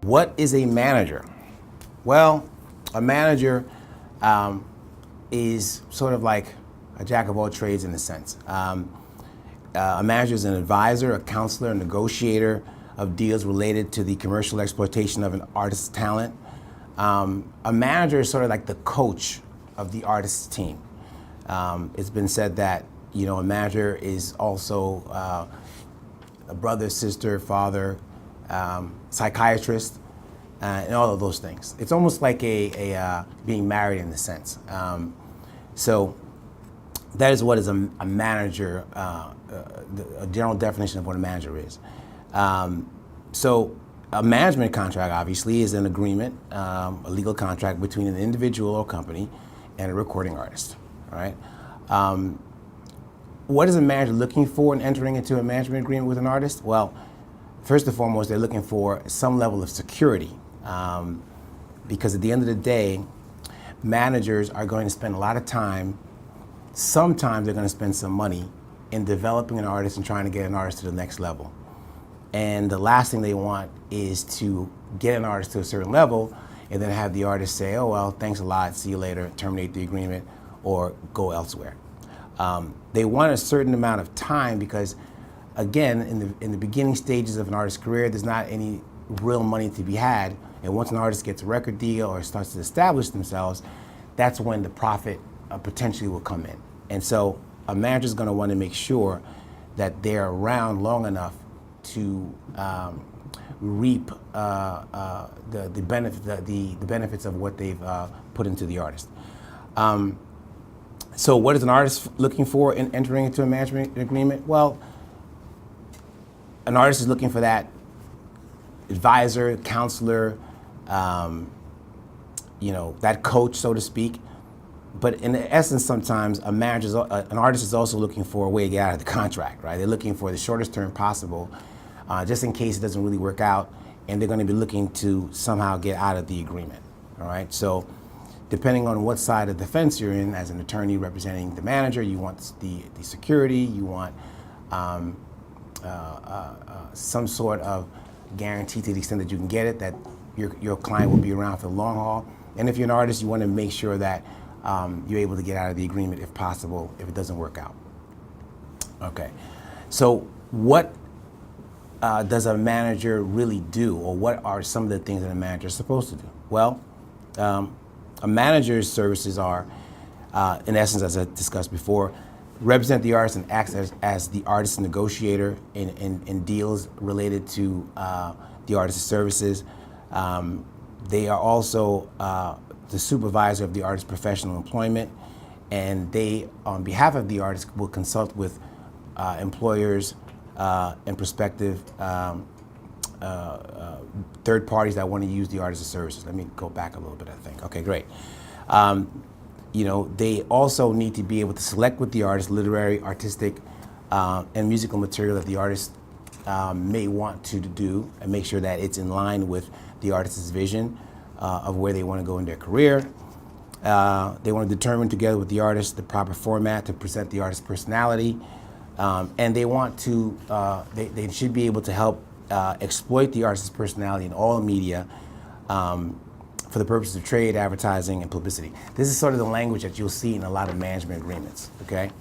What is a manager? Well, a manager is sort of like a jack of all trades in a sense. A manager is an advisor, a counselor, a negotiator of deals related to the commercial exploitation of an artist's talent. A manager is sort of like the coach of the artist's team. It's been said that a manager is also a brother, sister, father, psychiatrist, and all of those things. It's almost like a being married in a sense. So that is what is a manager, a general definition of what a manager is. So a management contract obviously is an agreement, a legal contract between an individual or company and a recording artist, all right? What is a manager looking for in entering into a management agreement with an artist? Well, first and foremost, they're looking for some level of security, because at the end of the day, managers are going to spend a lot of time, sometimes they're going to spend some money in developing an artist and trying to get an artist to the next level. And the last thing they want is to get an artist to a certain level and then have the artist say, oh, well, thanks a lot, see you later, terminate the agreement, or go elsewhere. They want a certain amount of time because, again, in the beginning stages of an artist's career, there's not any real money to be had. And once an artist gets a record deal or starts to establish themselves, that's when the profit potentially will come in. And so a manager is going to want to make sure that they're around long enough to reap the benefits of what they've put into the artist. So what is an artist looking for in entering into a management agreement? Well, an artist is looking for that advisor, counselor, that coach, so to speak. But in essence, sometimes an artist is also looking for a way to get out of the contract, right? They're looking for the shortest term possible, just in case it doesn't really work out, and they're going to be looking to somehow get out of the agreement, all right? So depending on what side of the fence you're in, as an attorney representing the manager, you want the security, you want some sort of guarantee to the extent that you can get it, that your client will be around for the long haul. And if you're an artist, you want to make sure that you're able to get out of the agreement if possible, if it doesn't work out. Okay, so what does a manager really do, or what are some of the things that a manager is supposed to do? Well, a manager's services are, in essence, as I discussed before, represent the artist and act as the artist's negotiator in deals related to the artist's services. They are also the supervisor of the artist's professional employment, and they, on behalf of the artist, will consult with employers and prospective third parties that want to use the artist's services. Let me go back a little bit, I think. Okay, great. They also need to be able to select with the artist literary, artistic, and musical material that the artist may want to do, and make sure that it's in line with the artist's vision of where they want to go in their career. They want to determine together with the artist the proper format to present the artist's personality, and they want to, they should be able to help exploit the artist's personality in all media for the purposes of trade, advertising, and publicity. This is sort of the language that you'll see in a lot of management agreements, okay?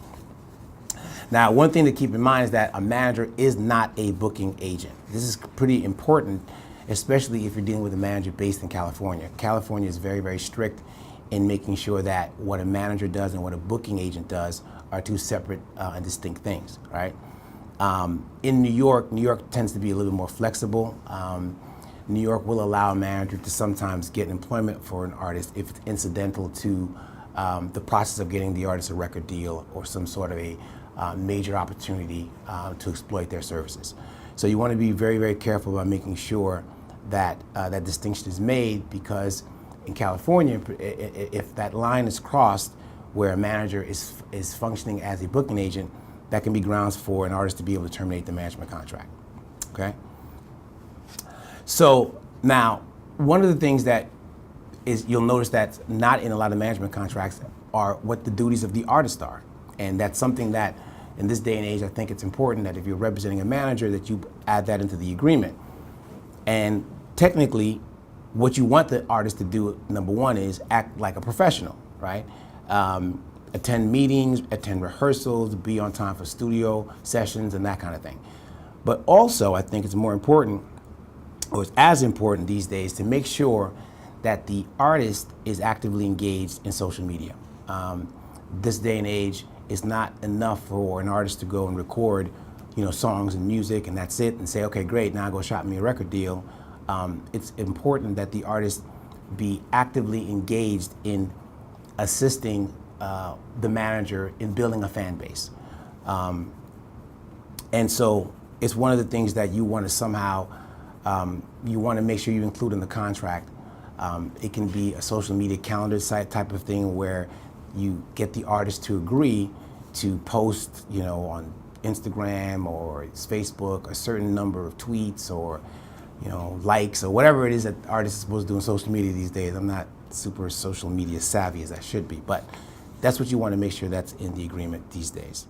Now, one thing to keep in mind is that a manager is not a booking agent. This is pretty important, especially if you're dealing with a manager based in California. California is very, very strict in making sure that what a manager does and what a booking agent does are two separate and distinct things, right? In New York tends to be a little bit more flexible. New York will allow a manager to sometimes get employment for an artist if it's incidental to the process of getting the artist a record deal or some sort of a major opportunity to exploit their services. So you want to be very, very careful about making sure that that distinction is made, because in California, if that line is crossed where a manager is functioning as a booking agent, that can be grounds for an artist to be able to terminate the management contract, okay? So now, one of the things that you'll notice that's not in a lot of management contracts are what the duties of the artist are. And that's something that, in this day and age, I think it's important that if you're representing a manager, that you add that into the agreement. And technically, what you want the artist to do, number one, is act like a professional, right? Attend meetings, attend rehearsals, be on time for studio sessions and that kind of thing. But also, I think it's more important, or it's as important these days, to make sure that the artist is actively engaged in social media. This day and age, it's not enough for an artist to go and record, songs and music and that's it, and say, okay, great, now go shop me a record deal. It's important that the artist be actively engaged in assisting the manager in building a fan base. And so it's one of the things that you want to somehow, you want to make sure you include in the contract. It can be a social media calendar site type of thing where you get the artist to agree to post, on Instagram or Facebook a certain number of tweets or, likes or whatever it is that artists are supposed to do on social media these days. I'm not super social media savvy as I should be, but that's what you want to make sure that's in the agreement these days.